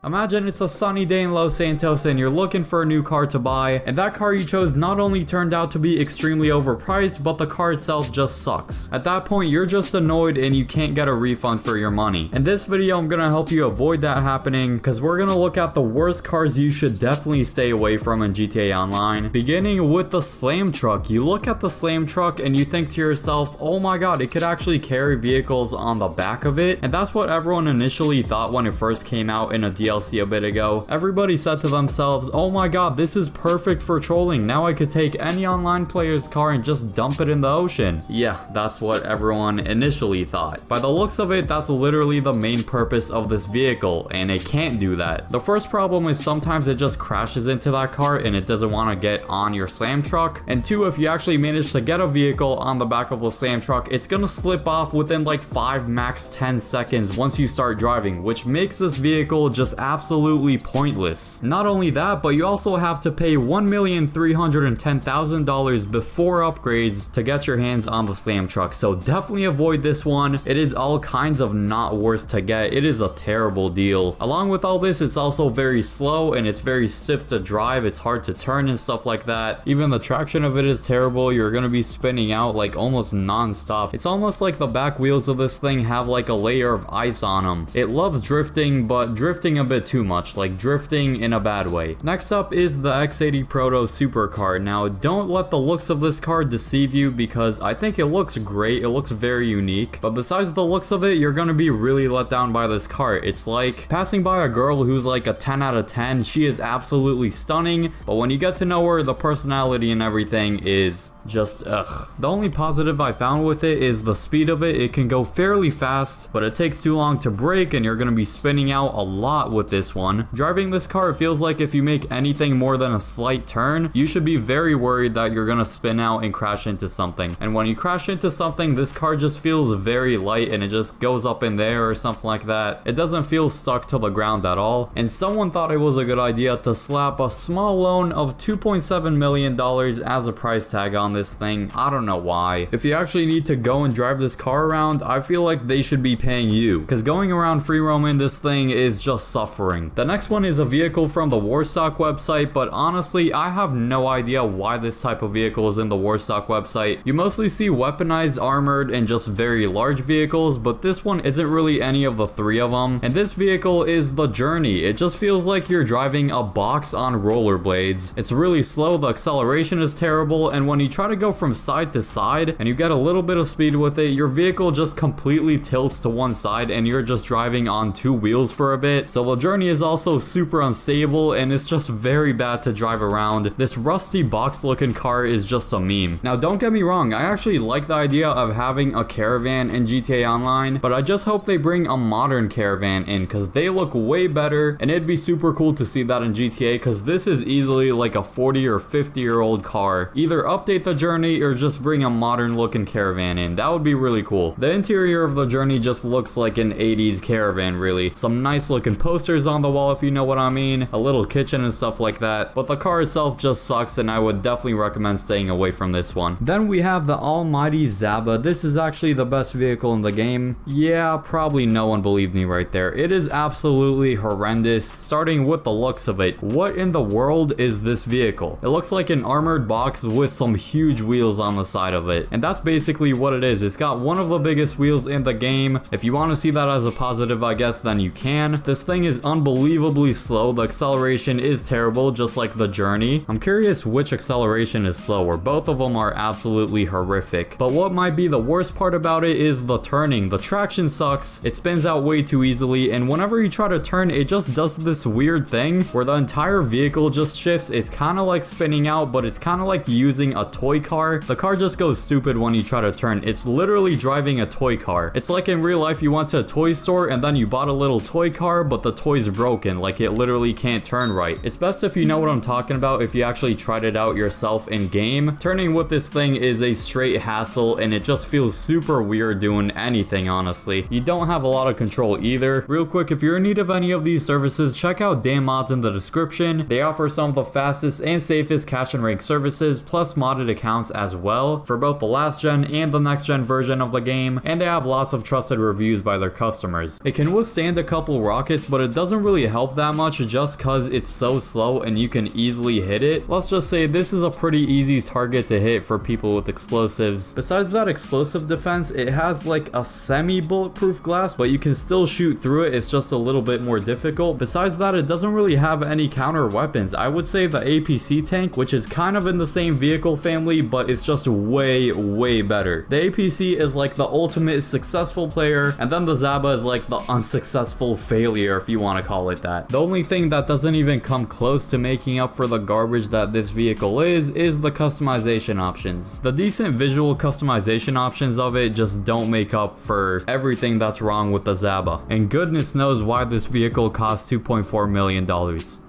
Imagine it's a sunny day in Los Santos and you're looking for a new car to buy, and that car you chose not only turned out to be extremely overpriced, but the car itself just sucks. At that point, you're just annoyed and you can't get a refund for your money. In this video, I'm gonna help you avoid that happening, because we're gonna look at the worst cars you should definitely stay away from in GTA Online. Beginning with the Slam Truck. You look at the Slam Truck and you think to yourself, oh my god, it could actually carry vehicles on the back of it. And that's what everyone initially thought when it first came out in a DLC a bit ago. Everybody said to themselves, oh my god, this is perfect for trolling. Now I could take any online player's car and just dump it in the ocean. Yeah, that's what everyone initially thought. By the looks of it, that's literally the main purpose of this vehicle, and it can't do that. The first problem is sometimes it just crashes into that car and it doesn't want to get on your Slam Truck. And two, if you actually manage to get a vehicle on the back of the Slam Truck, it's gonna slip off within like 5 max 10 seconds once you start driving, which makes this vehicle just absolutely pointless. Not only that, but you also have to pay $1,310,000 before upgrades to get your hands on the Slam Truck, so definitely avoid this one. It is all kinds of not worth to get. It is a terrible deal. Along with all this, it's also very slow and it's very stiff to drive. It's hard to turn and stuff like that. Even the traction of it is terrible. You're gonna be spinning out like almost non-stop. It's almost like the back wheels of this thing have like a layer of ice on them. It loves drifting, but drifting a bit too much, like drifting in a bad way. Next up is the X80 Proto Supercar. Now, don't let the looks of this car deceive you, because I think it looks great. It looks very unique, but besides the looks of it, you're gonna be really let down by this car. It's like passing by a girl who's like a 10 out of 10. She is absolutely stunning, but when you get to know her, the personality and everything is just ugh. The only positive I found with it is the speed of it. It can go fairly fast, but it takes too long to brake and you're gonna be spinning out a lot with this one. Driving this car, it feels like if you make anything more than a slight turn, you should be very worried that you're gonna spin out and crash into something. And when you crash into something, this car just feels very light and it just goes up in there or something like that. It doesn't feel stuck to the ground at all. And someone thought it was a good idea to slap a small loan of $2.7 million as a price tag on this thing. I don't know why. If you actually need to go and drive this car around, I feel like they should be paying you, because going around free roaming this thing is just suffering. The next one is a vehicle from the Warstock website, but honestly, I have no idea why this type of vehicle is in the Warstock website. You mostly see weaponized, armored, and just very large vehicles, but this one isn't really any of the three of them. And this vehicle is the Journey. It just feels like you're driving a box on rollerblades. It's really slow, the acceleration is terrible, and when you try to go from side to side and you get a little bit of speed with it, your vehicle just completely tilts to one side and you're just driving on two wheels for a bit. So the Journey is also super unstable and it's just very bad to drive around. This rusty box looking car is just a meme. Now, don't get me wrong, I actually like the idea of having a caravan in GTA Online, but I just hope they bring a modern caravan in, because they look way better and it'd be super cool to see that in GTA, because this is easily like a 40 or 50-year-old car. Either update the Journey or just bring a modern looking caravan in. That would be really cool. The interior of the Journey just looks like an 80s caravan, really. Some nice looking posters on the wall, if you know what I mean, a little kitchen and stuff like that, but the car itself just sucks and I would definitely recommend staying away from this one. Then we have the almighty Zaba. This is actually the best vehicle in the game. Yeah, probably no one believed me right there. It is absolutely horrendous, starting with the looks of it. What in the world is this vehicle? It looks like an armored box with some huge wheels on the side of it, and that's basically what it is. It's got one of the biggest wheels in the game. If you want to see that as a positive, I guess, then you can. This thing is unbelievably slow. The acceleration is terrible, just like the Journey. I'm curious which acceleration is slower. Both of them are absolutely horrific. But what might be the worst part about it is the turning. The traction sucks. It spins out way too easily, and whenever you try to turn, it just does this weird thing where the entire vehicle just shifts. It's kind of like spinning out, but it's kind of like using a toy car. The car just goes stupid when you try to turn. It's literally driving a toy car. It's like in real life you went to a toy store and then you bought a little toy car, but the toy's broken. Like, it literally can't turn right. It's best if you know what I'm talking about if you actually tried it out yourself in game. Turning with this thing is a straight hassle and it just feels super weird doing anything, honestly. You don't have a lot of control either. Real quick, if you're in need of any of these services, check out Dan Mods in the description. They offer some of the fastest and safest cash and rank services, plus modded accounts as well, for both the last gen and the next gen version of the game, and they have lots of trusted reviews by their customers. It can withstand a couple rockets, but it it doesn't really help that much just cause it's so slow and you can easily hit it. Let's just say this is a pretty easy target to hit for people with explosives. Besides that explosive defense, it has like a semi-bulletproof glass, but you can still shoot through it. It's just a little bit more difficult. Besides that, it doesn't really have any counter weapons. I would say the APC tank, which is kind of in the same vehicle family, but it's just way better. The APC is like the ultimate successful player, and then the Zaba is like the unsuccessful failure, if you want to call it that. The only thing that doesn't even come close to making up for the garbage that this vehicle is the customization options. The decent visual customization options of it just don't make up for everything that's wrong with the Zaba. And goodness knows why this vehicle costs $2.4 million.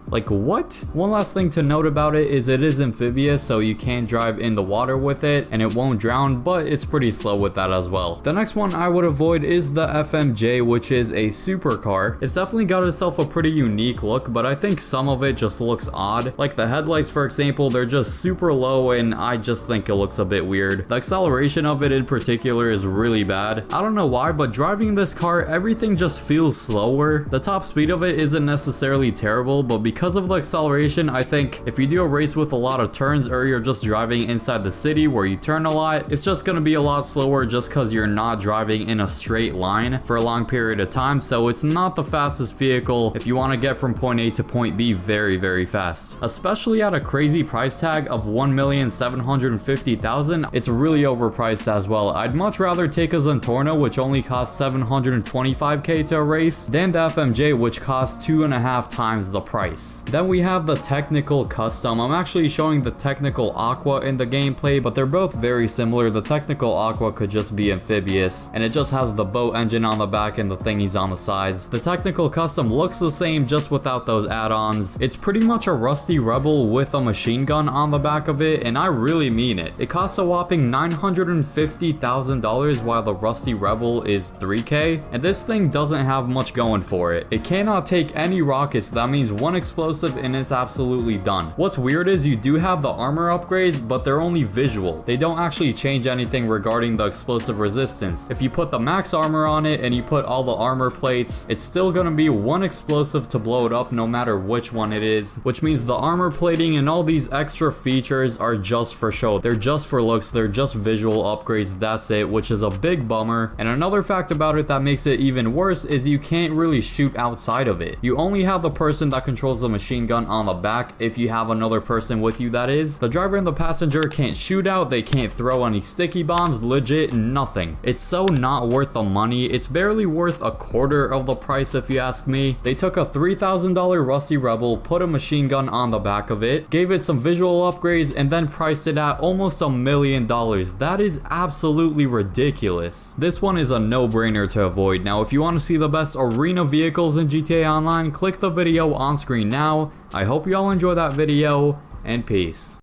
Like, what? One last thing to note about it is amphibious, so you can drive in the water with it and it won't drown, but it's pretty slow with that as well. The next one I would avoid is the FMJ, which is a supercar. It's definitely got itself a pretty unique look, but I think some of it just looks odd. Like the headlights, for example, they're just super low and I just think it looks a bit weird. The acceleration of it in particular is really bad. I don't know why, but driving this car, everything just feels slower. The top speed of it isn't necessarily terrible, but because of the acceleration, I think if you do a race with a lot of turns or you're just driving inside the city where you turn a lot, it's just gonna be a lot slower just because you're not driving in a straight line for a long period of time. So it's not the fastest vehicle if you want to get from point A to point B very fast. Especially at a crazy price tag of $1,750,000, it's really overpriced as well. I'd much rather take a Zentorno, which only costs $725K to race, than the FMJ, which costs 2.5 times the price. Then we have the technical custom. I'm actually showing the technical aqua in the gameplay, but they're both very similar. The technical aqua could just be amphibious, and it just has the boat engine on the back and the thingies on the sides. The technical custom looks the same, just without those add-ons. It's pretty much a Rusty Rebel with a machine gun on the back of it, and I really mean it. It costs a whopping $950,000 while the Rusty Rebel is $3K, and this thing doesn't have much going for it. It cannot take any rockets. That means one explosive and it's absolutely done. What's weird is you do have the armor upgrades, but they're only visual. They don't actually change anything regarding the explosive resistance. If you put the max armor on it and you put all the armor plates, it's still gonna be one explosive to blow it up no matter which one it is, which means the armor plating and all these extra features are just for show. They're just for looks, they're just visual upgrades, that's it, which is a big bummer. And another fact about it that makes it even worse is you can't really shoot outside of it. You only have the person that controls the machine gun on the back if you have another person with you, that is. The driver and the passenger can't shoot out, they can't throw any sticky bombs, legit nothing. It's so not worth the money. It's barely worth a quarter of the price if you ask me. They took a $3,000 Rusty Rebel, put a machine gun on the back of it, gave it some visual upgrades, and then priced it at almost $1 million. That is absolutely ridiculous. This one is a no-brainer to avoid. Now, if you want to see the best arena vehicles in GTA Online, click the video on screen now. I hope you all enjoy that video, and peace.